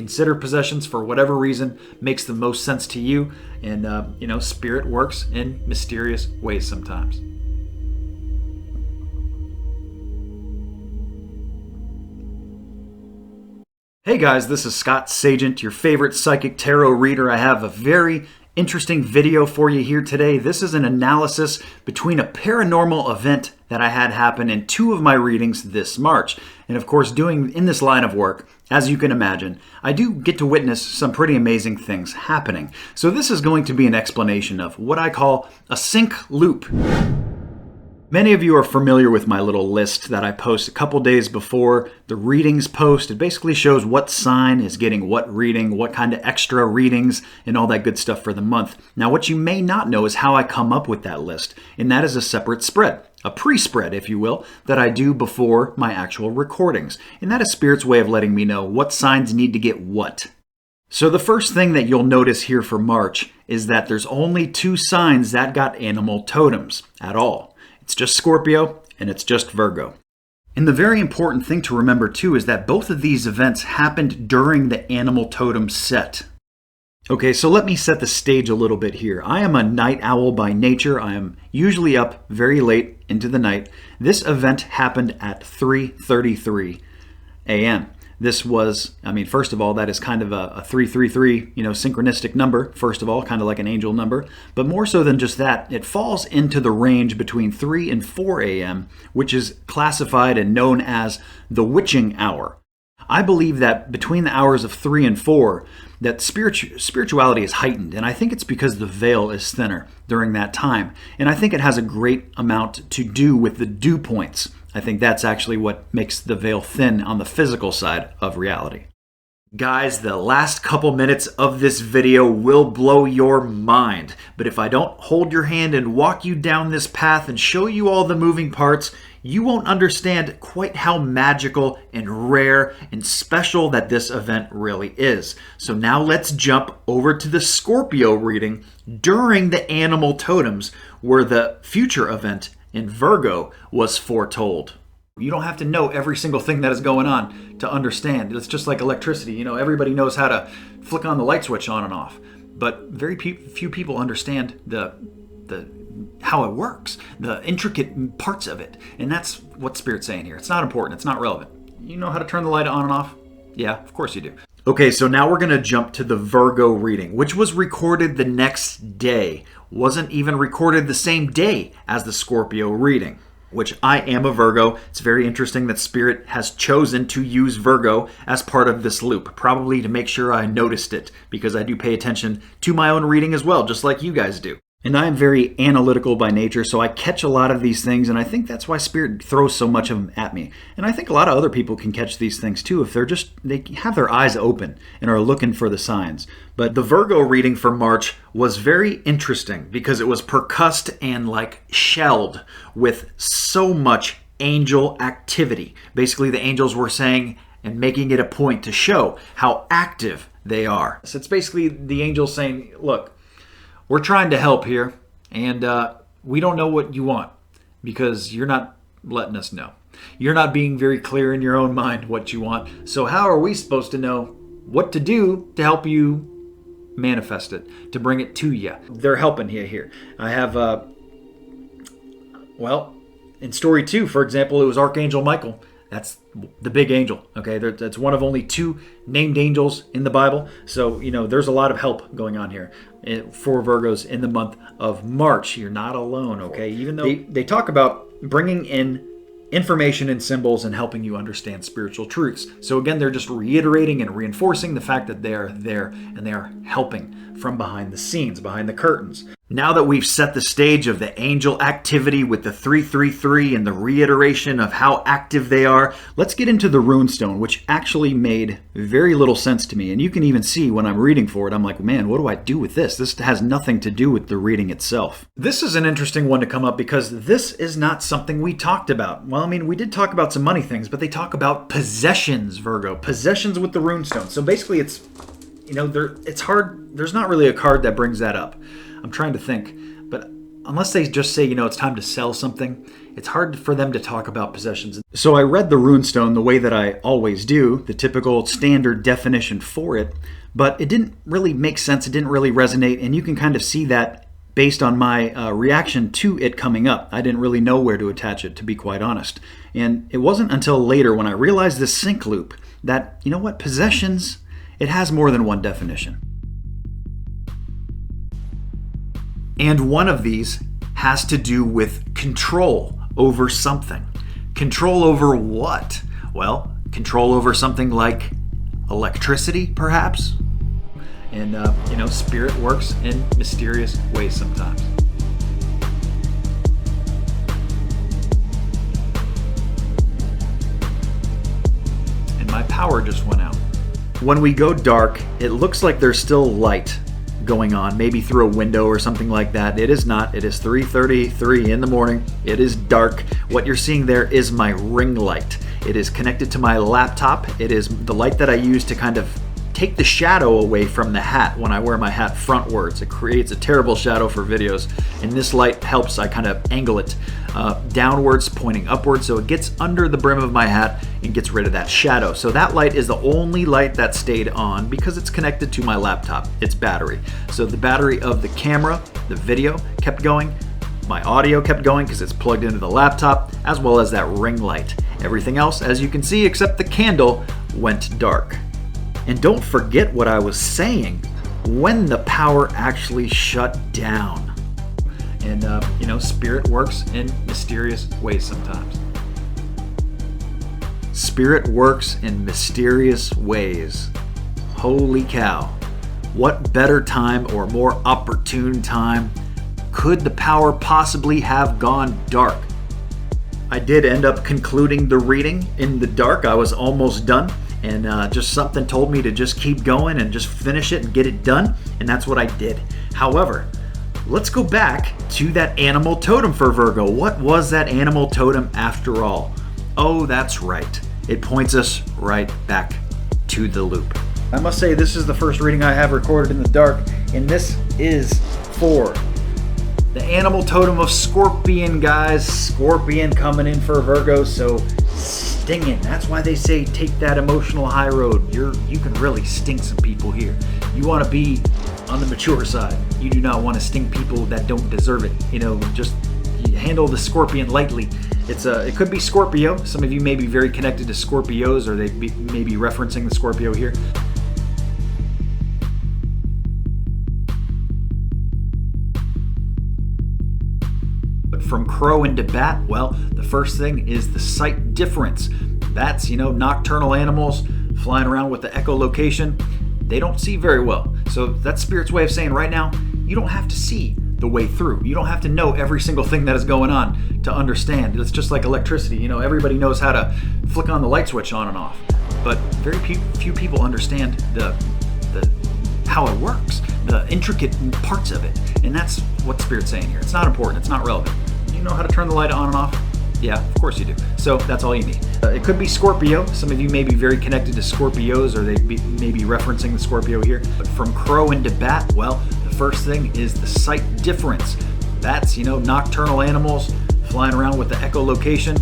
consider possessions for whatever reason makes the most sense to you. And, spirit works in mysterious ways sometimes. Hey guys, this is Scott Sagent, your favorite psychic tarot reader. I have a very interesting video for you here today. This is an analysis between a paranormal event that I had happen in 2 of my readings this March. And of course, doing in this line of work, as you can imagine, I do get to witness some pretty amazing things happening. So this is going to be an explanation of what I call a sync loop. Many of you are familiar with my little list that I post a couple days before the readings post. It basically shows what sign is getting what reading, what kind of extra readings, and all that good stuff for the month. Now, what you may not know is how I come up with that list, and that is a separate spread, a pre-spread, if you will, that I do before my actual recordings. And that is Spirit's way of letting me know what signs need to get what. So the first thing that you'll notice here for March is that there's only 2 signs that got animal totems at all. It's just Scorpio, and it's just Virgo. And the very important thing to remember too is that both of these events happened during the animal totem set. Okay, so let me set the stage a little bit here. I am a night owl by nature. I am usually up very late into the night. This event happened at 3:33 a.m. This was, first of all, that is kind of a 333, synchronistic number, first of all, kind of like an angel number. But more so than just that, it falls into the range between 3 and 4 a.m., which is classified and known as the witching hour. I believe that between the hours of 3 and 4, that spirituality is heightened, and I think it's because the veil is thinner during that time. And I think it has a great amount to do with the dew points. I think that's actually what makes the veil thin on the physical side of reality. Guys, the last couple minutes of this video will blow your mind. But if I don't hold your hand and walk you down this path and show you all the moving parts, you won't understand quite how magical and rare and special that this event really is. So now let's jump over to the Scorpio reading during the animal totems, where the future event in Virgo was foretold. You don't have to know every single thing that is going on to understand. It's just like electricity. Everybody knows how to flick on the light switch on and off, but very few people understand the how it works, the intricate parts of it. And that's what Spirit's saying here. It's not important. It's not relevant. You know how to turn the light on and off? Yeah, of course you do. Okay, so now we're going to jump to the Virgo reading, which was recorded the next day. Wasn't even recorded the same day as the Scorpio reading, which I am a Virgo. It's very interesting that Spirit has chosen to use Virgo as part of this loop, probably to make sure I noticed it, because I do pay attention to my own reading as well, just like you guys do. And I am very analytical by nature, so I catch a lot of these things, and I think that's why Spirit throws so much of them at me. And I think a lot of other people can catch these things too if they have their eyes open and are looking for the signs. But the Virgo reading for March was very interesting because it was percussed and shelled with so much angel activity. Basically, the angels were saying and making it a point to show how active they are. So it's basically the angels saying, look, we're trying to help here, and we don't know what you want because you're not letting us know. You're not being very clear in your own mind what you want. So how are we supposed to know what to do to help you manifest it, to bring it to you? They're helping you here. I have, in story 2, for example, it was Archangel Michael. That's the big angel, okay? That's one of only 2 named angels in the Bible. So, there's a lot of help going on here for Virgos in the month of March. You're not alone, okay? Even though they talk about bringing in information and symbols and helping you understand spiritual truths. So again, they're just reiterating and reinforcing the fact that they are there and they are helping from behind the scenes, behind the curtains. Now that we've set the stage of the angel activity with the 333 and the reiteration of how active they are, let's get into the runestone, which actually made very little sense to me. And you can even see when I'm reading for it, I'm like, man, what do I do with this? This has nothing to do with the reading itself. This is an interesting one to come up because this is not something we talked about. Well, we did talk about some money things, but they talk about possessions, Virgo. Possessions with the runestone. So basically it's hard. There's not really a card that brings that up. I'm trying to think, but unless they just say, it's time to sell something, it's hard for them to talk about possessions. So I read the runestone the way that I always do, the typical standard definition for it, but it didn't really make sense. It didn't really resonate, and you can kind of see that based on my reaction to it coming up. I didn't really know where to attach it, to be quite honest. And it wasn't until later when I realized this sync loop that, possessions, it has more than one definition. And one of these has to do with control over something. Control over what? Well, control over something like electricity, perhaps? And, spirit works in mysterious ways sometimes. And my power just went out. When we go dark, it looks like there's still light going on, maybe through a window or something like that. It is not. It is 3:33 in the morning. It is dark. What you're seeing there is my ring light. It is connected to my laptop. It is the light that I use to kind of take the shadow away from the hat when I wear my hat frontwards. It creates a terrible shadow for videos, and this light helps. I kind of angle it downwards, pointing upwards, so it gets under the brim of my hat and gets rid of that shadow. So that light is the only light that stayed on because it's connected to my laptop, its battery. So the battery of the camera, the video kept going, my audio kept going because it's plugged into the laptop, as well as that ring light. Everything else, as you can see, except the candle, went dark. And don't forget what I was saying, when the power actually shut down. And, spirit works in mysterious ways sometimes. Spirit works in mysterious ways. Holy cow. What better time or more opportune time could the power possibly have gone dark? I did end up concluding the reading in the dark. I was almost done. And just something told me to just keep going and just finish it and get it done. And that's what I did. However, let's go back to that animal totem for Virgo. What was that animal totem after all? Oh, that's right. It points us right back to the loop. I must say, this is the first reading I have recorded in the dark. And this is for the animal totem of Scorpion, guys. Scorpion coming in for Virgo. So stinging. That's why they say take that emotional high road. You can really sting some people here. You want to be on the mature side. You do not want to sting people that don't deserve it. Just handle the Scorpion lightly. It could be Scorpio. Some of you may be very connected to Scorpios, or they may be referencing the Scorpio here. From crow into bat, well, the first thing is the sight difference. Bats, nocturnal animals flying around with the echolocation, they don't see very well. So that's Spirit's way of saying right now, you don't have to see the way through. You don't have to know every single thing that is going on to understand. It's just like electricity. Everybody knows how to flick on the light switch on and off, but very few people understand the how it works, the intricate parts of it. And that's what Spirit's saying here. It's not important. It's not relevant. You know how to turn the light on and off? Yeah, of course you do. So that's all you need. It could be Scorpio. Some of you may be very connected to Scorpios, or they may be referencing the Scorpio here. But from crow into bat, well, the first thing is the sight difference. Bats, nocturnal animals flying around with the echolocation,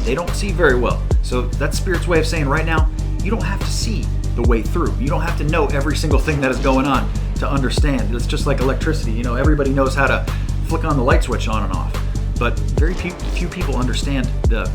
they don't see very well. So that's Spirit's way of saying right now, you don't have to see the way through. You don't have to know every single thing that is going on to understand. It's just like electricity. Everybody knows how to flick on the light switch on and off, but very few people understand the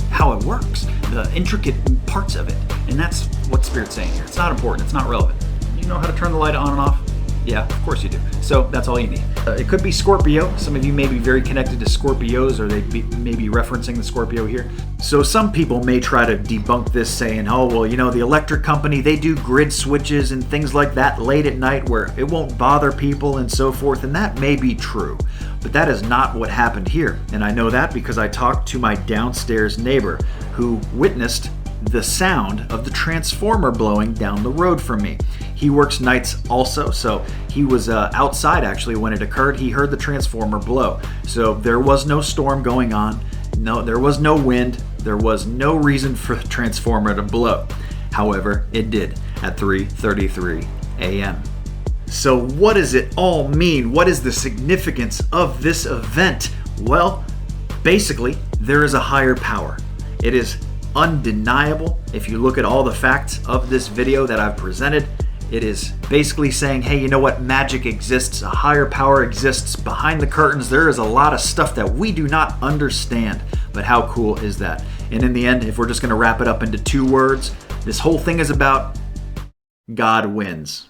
how it works, the intricate parts of it. And that's what Spirit's saying here. It's not important. It's not relevant. You know how to turn the light on and off? Yeah, of course you do. So that's all you need. It could be Scorpio. Some of you may be very connected to Scorpios, or they may be referencing the Scorpio here. So some people may try to debunk this, saying, oh, well, the electric company, they do grid switches and things like that late at night where it won't bother people and so forth. And that may be true, but that is not what happened here. And I know that because I talked to my downstairs neighbor who witnessed the sound of the transformer blowing down the road from me. He works nights also, so he was outside actually when it occurred. He heard the transformer blow. So there was no storm going on. No, there was no wind. There was no reason for the transformer to blow. However, it did at 3:33 a.m. So what does it all mean? What is the significance of this event? Well, basically, there is a higher power. It is undeniable. If you look at all the facts of this video that I've presented, it is basically saying, hey, you know what? Magic exists. A higher power exists behind the curtains. There is a lot of stuff that we do not understand. But how cool is that? And in the end, if we're just going to wrap it up into 2 words, this whole thing is about God wins.